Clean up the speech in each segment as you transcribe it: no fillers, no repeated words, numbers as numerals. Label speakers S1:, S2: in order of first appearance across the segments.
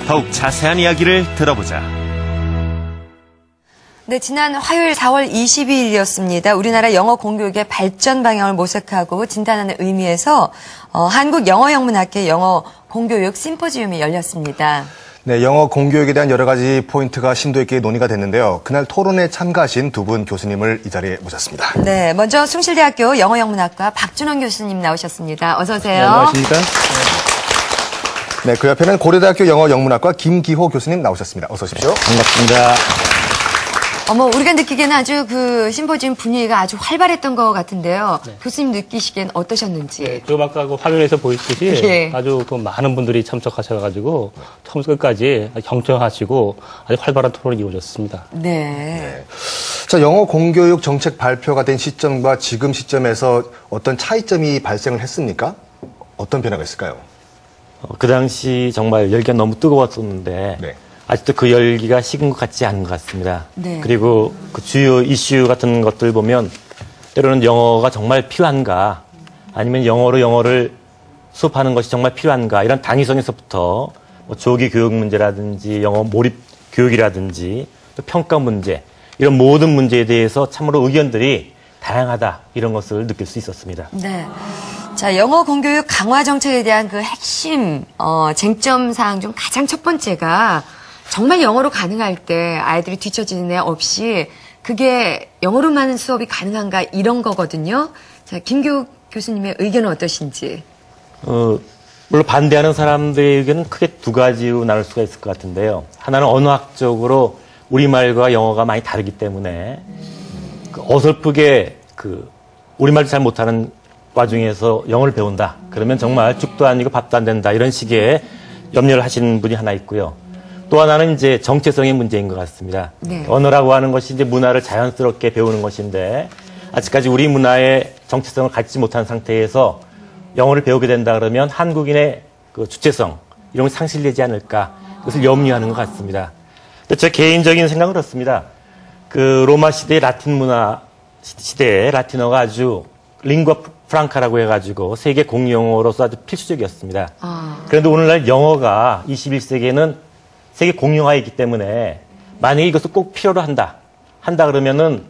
S1: 더욱 자세한 이야기를 들어보자.
S2: 네, 지난 화요일 4월 22일이었습니다. 우리나라 영어 공교육의 발전 방향을 모색하고 진단하는 의미에서 한국영어영문학회 영어 공교육 심포지움이 열렸습니다.
S3: 네, 영어 공교육에 대한 여러 가지 포인트가 심도 있게 논의가 됐는데요. 그날 토론에 참가하신 두 분 교수님을 이 자리에 모셨습니다.
S2: 네, 먼저 숭실대학교 영어영문학과 박준원 교수님 나오셨습니다. 어서 오세요.
S4: 네, 안녕하십니까?
S3: 네, 그 옆에는 고려대학교 영어영문학과 김기호 교수님 나오셨습니다. 어서 오십시오.
S4: 반갑습니다.
S2: 우리가 느끼기에는 아주 그 심포지움 분위기가 아주 활발했던 것 같은데요. 네. 교수님 느끼시기엔 어떠셨는지.
S4: 네, 좀 아까 그 화면에서 보였듯이
S2: 예.
S4: 아주 그 많은 분들이 참석하셔가지고 처음부터 끝까지 경청하시고 아주 활발한 토론이 이루어졌습니다.
S2: 네.
S3: 자, 영어 공교육 정책 발표가 된 시점과 지금 시점에서 어떤 차이점이 발생을 했습니까? 어떤 변화가 있을까요?
S5: 그 당시 정말 열기가 너무 뜨거웠었는데
S3: 네.
S5: 아직도 그 열기가 식은 것 같지 않은 것 같습니다.
S2: 네.
S5: 그리고 그 주요 이슈 같은 것들 보면 때로는 영어가 정말 필요한가 아니면 영어를 수업하는 것이 정말 필요한가 이런 당위성에서부터 뭐 조기 교육 문제라든지 영어 몰입 교육이라든지 또 평가 문제 이런 모든 문제에 대해서 참으로 의견들이 다양하다 이런 것을 느낄 수 있었습니다.
S2: 네. 자, 영어 공교육 강화 정책에 대한 그 핵심 쟁점 사항 중 가장 첫 번째가 정말 영어로 가능할 때 아이들이 뒤처지는 애 없이 그게 영어로만 수업이 가능한가 이런 거거든요. 자, 김교욱 교수님의 의견은 어떠신지?
S5: 물론 반대하는 사람들의 의견은 크게 두 가지로 나눌 수가 있을 것 같은데요. 하나는 언어학적으로 우리말과 영어가 많이 다르기 때문에 어설프게 우리말도 잘 못하는 와중에서 영어를 배운다. 그러면 정말 죽도 아니고 밥도 안 된다. 이런 식의 염려를 하시는 분이 하나 있고요. 또 하나는 이제 정체성의 문제인 것 같습니다.
S2: 네.
S5: 언어라고 하는 것이 이제 문화를 자연스럽게 배우는 것인데 아직까지 우리 문화의 정체성을 갖지 못한 상태에서 영어를 배우게 된다 그러면 한국인의 그 주체성 이런 게 상실되지 않을까 그것을 염려하는 것 같습니다. 제 개인적인 생각은 그렇습니다. 그 로마 시대의 라틴 문화 시대에 라틴어가 아주 링과 프랑카라고 해가지고 세계 공용어로서 아주 필수적이었습니다. 그런데 오늘날 영어가 21세기에는 세계 공용화이기 때문에 만약에 이것을 꼭 필요로 한다 그러면은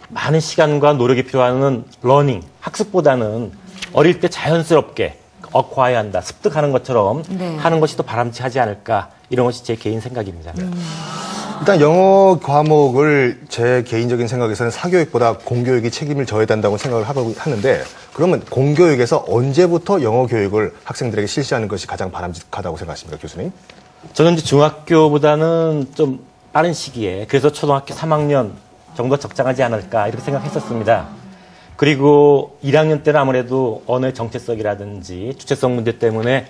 S5: 많은 시간과 노력이 필요한 러닝, 학습보다는 어릴 때 자연스럽게 어화해야 한다, 습득하는 것처럼
S2: 네.
S5: 하는 것이 더 바람직하지 않을까 이런 것이 제 개인 생각입니다.
S3: 일단 영어 과목을 제 개인적인 생각에서는 사교육보다 공교육이 책임을 져야 된다고 생각을 하는데 그러면 공교육에서 언제부터 영어 교육을 학생들에게 실시하는 것이 가장 바람직하다고 생각하십니까, 교수님?
S5: 저는 이제 중학교보다는 좀 빠른 시기에 그래서 초등학교 3학년 정도 적당하지 않을까 이렇게 생각했었습니다. 그리고 1학년 때는 아무래도 언어의 정체성이라든지 주체성 문제 때문에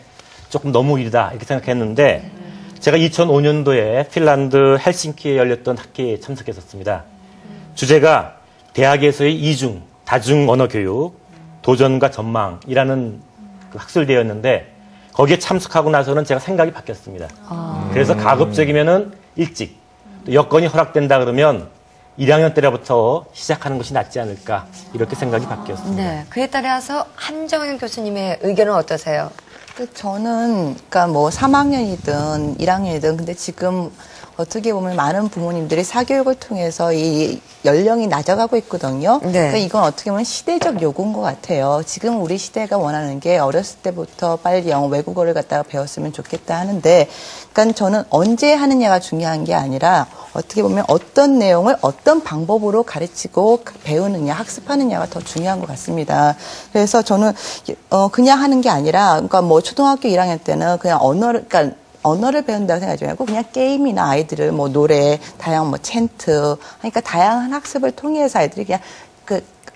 S5: 조금 너무 이르다 이렇게 생각했는데 제가 2005년도에 핀란드 헬싱키에 열렸던 학회에 참석했었습니다. 주제가 대학에서의 이중, 다중 언어 교육, 도전과 전망이라는 그 학술대회였는데 거기에 참석하고 나서는 제가 생각이 바뀌었습니다. 그래서 가급적이면은 일찍 또 여건이 허락된다 그러면 1학년 때부터 시작하는 것이 낫지 않을까 이렇게 생각이 바뀌었습니다.
S2: 네. 그에 따라서 한정현 교수님의 의견은 어떠세요?
S6: 저는 그러니까 뭐 3학년이든 1학년이든 근데 지금 어떻게 보면 많은 부모님들이 사교육을 통해서 이 연령이 낮아가고 있거든요.
S2: 네.
S6: 그러니까 이건 어떻게 보면 시대적 요구인 것 같아요. 지금 우리 시대가 원하는 게 어렸을 때부터 빨리 영어, 외국어를 갖다가 배웠으면 좋겠다 하는데, 그러니까 저는 언제 하느냐가 중요한 게 아니라 어떻게 보면 어떤 내용을 어떤 방법으로 가르치고 배우느냐, 학습하느냐가 더 중요한 것 같습니다. 그래서 저는 그냥 하는 게 아니라, 그러니까 뭐 초등학교 1학년 때는 그냥 언어를 배운다고 생각하지 말고 그냥 게임이나 아이들을 뭐 노래, 다양한 뭐 챈트, 그러니까 다양한 학습을 통해서 아이들이 그냥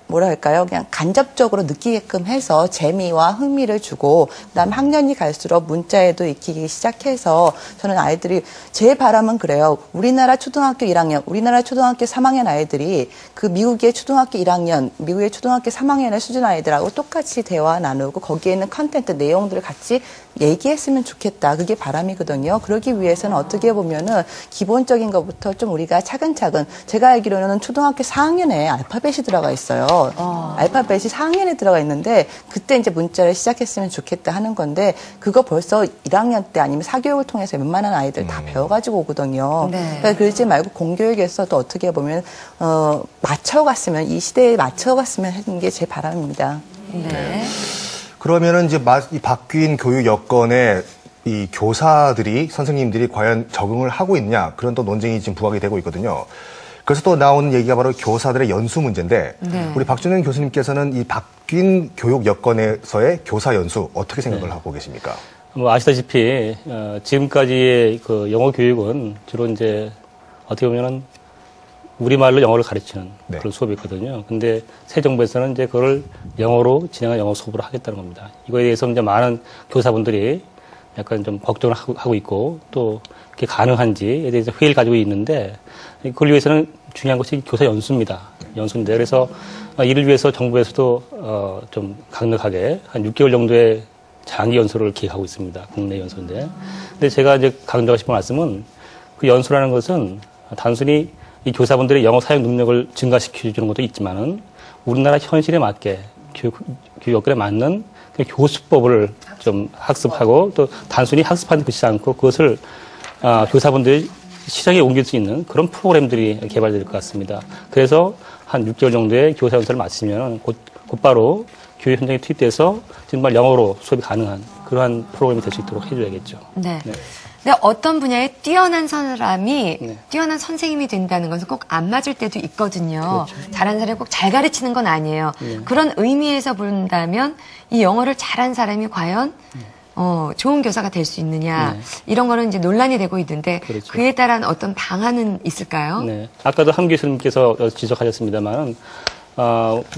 S6: 뭐랄까요? 그냥 간접적으로 느끼게끔 해서 재미와 흥미를 주고, 그다음 학년이 갈수록 문자에도 익히기 시작해서 저는 아이들이 제 바람은 그래요. 우리나라 초등학교 1학년, 우리나라 초등학교 3학년 아이들이 그 미국의 초등학교 1학년, 미국의 초등학교 3학년의 수준 아이들하고 똑같이 대화 나누고 거기에 있는 컨텐츠 내용들을 같이 얘기했으면 좋겠다. 그게 바람이거든요. 그러기 위해서는 어떻게 보면은 기본적인 것부터 좀 우리가 차근차근, 제가 알기로는 초등학교 4학년에 알파벳이 들어가 있어요. 있어요. 알파벳이 상위에 들어가 있는데 그때 이제 문자를 시작했으면 좋겠다 하는 건데 그거 벌써 1학년 때 아니면 사교육을 통해서 웬만한 아이들 다 배워가지고 오거든요.
S2: 네.
S6: 그러니까 그러지 말고 공교육에서도 어떻게 보면 맞춰갔으면 이 시대에 맞춰갔으면 하는 게 제 바람입니다.
S2: 네.
S3: 그러면은 이제 이 바뀐 교육 여건에 이 교사들이, 선생님들이 과연 적응을 하고 있냐, 그런 또 논쟁이 지금 부각이 되고 있거든요. 그래서 또 나오는 얘기가 바로 교사들의 연수 문제인데,
S2: 네.
S3: 우리 박준영 교수님께서는 이 바뀐 교육 여건에서의 교사 연수 어떻게 생각을 하고 계십니까?
S4: 뭐 아시다시피 지금까지의 그 영어 교육은 주로 이제 어떻게 보면은 우리말로 영어를 가르치는
S3: 네.
S4: 그런 수업이었거든요. 근데 새 정부에서는 이제 그걸 영어로 진행한 영어 수업으로 하겠다는 겁니다. 이거에 대해서 이제 많은 교사분들이 약간 좀 걱정을 하고 있고 또 그게 가능한지에 대해서 회의를 가지고 있는데 그걸 위해서는 중요한 것이 교사 연수입니다. 연수인데 그래서 이를 위해서 정부에서도 좀 강력하게 한 6개월 정도의 장기 연수를 기획하고 있습니다. 국내 연수인데. 근데 제가 이제 강조하고 싶은 말씀은 그 연수라는 것은 단순히 이 교사분들의 영어 사용 능력을 증가시켜주는 것도 있지만은 우리나라 현실에 맞게 교육 여건에 맞는 그 교수법을 좀 학습하고 또 단순히 학습하는 데 그치지 않고 그것을 교사분들이 시장에 옮길 수 있는 그런 프로그램들이 개발될 것 같습니다. 그래서 한 6개월 정도의 교사 연수를 마치면 곧바로 교육 현장에 투입돼서 정말 영어로 수업이 가능한 그러한 프로그램이 될 수 있도록 해줘야겠죠.
S2: 네.
S4: 네.
S2: 근데 어떤 분야에 뛰어난 사람이
S4: 네.
S2: 뛰어난 선생님이 된다는 것은 꼭 안 맞을 때도 있거든요.
S4: 그렇죠.
S2: 잘하는 사람이 꼭 잘 가르치는 건 아니에요. 그런 의미에서 본다면 이 영어를 잘한 사람이 과연 좋은 교사가 될 수 있느냐 이런 거는 이제 논란이 되고 있는데
S4: 그렇죠.
S2: 그에 따른 어떤 방안은 있을까요?
S4: 네. 아까도 함 교수님께서 지적하셨습니다만은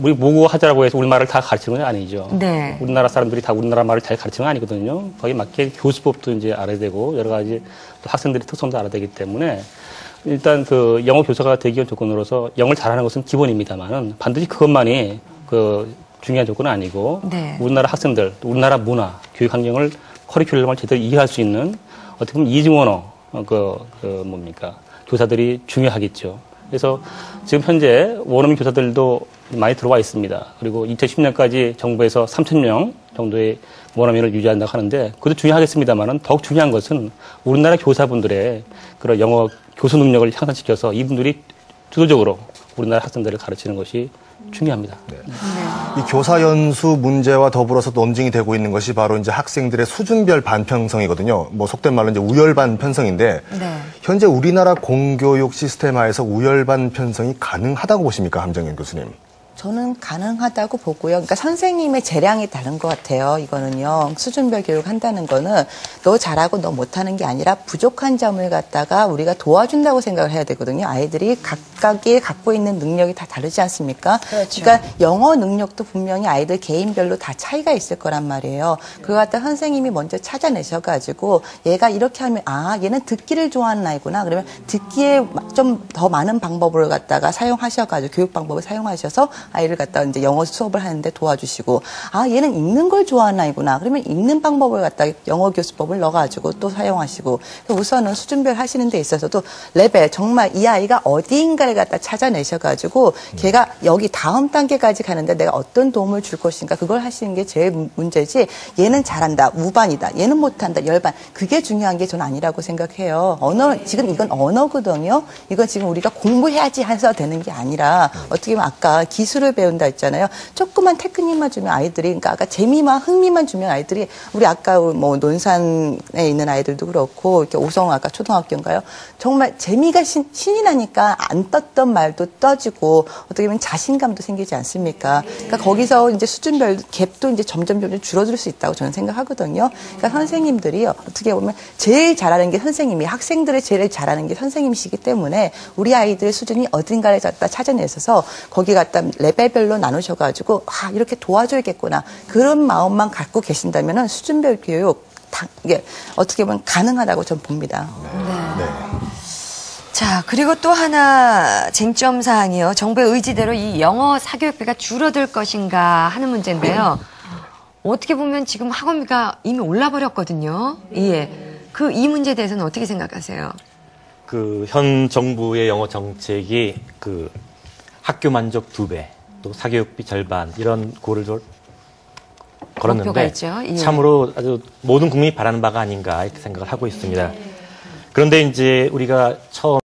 S4: 우리 모국어 하자라고 해서 우리말을 다 가르치는 건 아니죠.
S2: 네.
S4: 우리나라 사람들이 다 우리나라 말을 잘 가르치는 건 아니거든요. 거기에 맞게 교수법도 이제 알아야 되고 여러 가지 또 학생들의 특성도 알아야 되기 때문에 일단 그 영어 교사가 되기 위한 조건으로서 영어를 잘하는 것은 기본입니다만은 반드시 그것만이 그 중요한 조건은 아니고
S2: 네.
S4: 우리나라 학생들, 우리나라 문화, 교육 환경을 커리큘럼을 제대로 이해할 수 있는 어떻게 보면 이중 언어 교사들이 중요하겠죠. 그래서 지금 현재 원어민 교사들도 많이 들어와 있습니다. 그리고 2010년까지 정부에서 3,000명 정도의 원어민을 유지한다고 하는데 그것도 중요하겠습니다만은 더욱 중요한 것은 우리나라 교사분들의 그런 영어 교수 능력을 향상시켜서 이분들이 주도적으로 우리나라 학생들을 가르치는 것이 중요합니다.
S3: 네. 이 교사 연수 문제와 더불어서 논쟁이 되고 있는 것이 바로 이제 학생들의 수준별 반편성이거든요. 뭐 속된 말로 이제 우열반 편성인데
S2: 네.
S3: 현재 우리나라 공교육 시스템하에서 우열반 편성이 가능하다고 보십니까, 함정현 교수님?
S6: 저는 가능하다고 보고요. 그러니까 선생님의 재량이 다른 것 같아요. 이거는요. 수준별 교육 한다는 거는 너 잘하고 너 못하는 게 아니라 부족한 점을 갖다가 우리가 도와준다고 생각을 해야 되거든요. 아이들이 각각이 갖고 있는 능력이 다 다르지 않습니까?
S2: 그렇죠.
S6: 그러니까 영어 능력도 분명히 아이들 개인별로 다 차이가 있을 거란 말이에요. 그거 갖다 선생님이 먼저 찾아내셔가지고 얘가 이렇게 하면 얘는 듣기를 좋아하는 아이구나. 그러면 듣기에 좀 더 많은 방법을 갖다가 사용하셔가지고 교육 방법을 사용하셔서 아이를 갖다 이제 영어 수업을 하는데 도와주시고 얘는 읽는 걸 좋아하는 아이구나. 그러면 읽는 방법을 갖다 영어 교수법을 넣어가지고 또 사용하시고 우선은 수준별 하시는 데 있어서도 레벨 정말 이 아이가 어디인가를 갖다 찾아내셔가지고 걔가 여기 다음 단계까지 가는데 내가 어떤 도움을 줄 것인가 그걸 하시는 게 제일 문제지 얘는 잘한다 우반이다 얘는 못한다 열반 그게 중요한 게 저는 아니라고 생각해요. 지금 이건 언어거든요. 이건 지금 우리가 공부해야지 해서 되는 게 아니라 어떻게 보면 아까 기술을 배운다 했잖아요. 조그만 테크닉만 주면 아이들이 그러니까 아까 재미만 흥미만 주면 아이들이 우리 아까 뭐 논산에 있는 아이들도 그렇고 이렇게 오성 아까 초등학교인가요? 정말 재미가 신이 나니까 안 떴던 말도 떠지고 어떻게 보면 자신감도 생기지 않습니까? 그러니까 거기서 이제 수준별 갭도 이제 점점 줄어들 수 있다고 저는 생각하거든요. 그러니까 선생님들이 어떻게 보면 제일 잘하는 게 선생님이 학생들을 제일 잘하는 게 선생님이시기 때문에 우리 아이들의 수준이 어딘가를 갖다 찾아내셔서 거기 갖다 레벨별로 나누셔가지고 이렇게 도와줘야겠구나 그런 마음만 갖고 계신다면은 수준별 교육 이게 어떻게 보면 가능하다고 저는 봅니다.
S3: 네.
S2: 자, 그리고 또 하나 쟁점 사항이요. 정부의 의지대로 이 영어 사교육비가 줄어들 것인가 하는 문제인데요. 어떻게 보면 지금 학원비가 이미 올라버렸거든요. 예. 이 문제에 대해서는 어떻게 생각하세요?
S5: 현 정부의 영어 정책이 학교 만족 2배, 또 사교육비 절반 이런 고를
S2: 목표가
S5: 걸었는데
S2: 있죠. 예.
S5: 참으로 아주 모든 국민이 바라는 바가 아닌가 이렇게 생각을 하고 있습니다. 그런데 이제 우리가 처음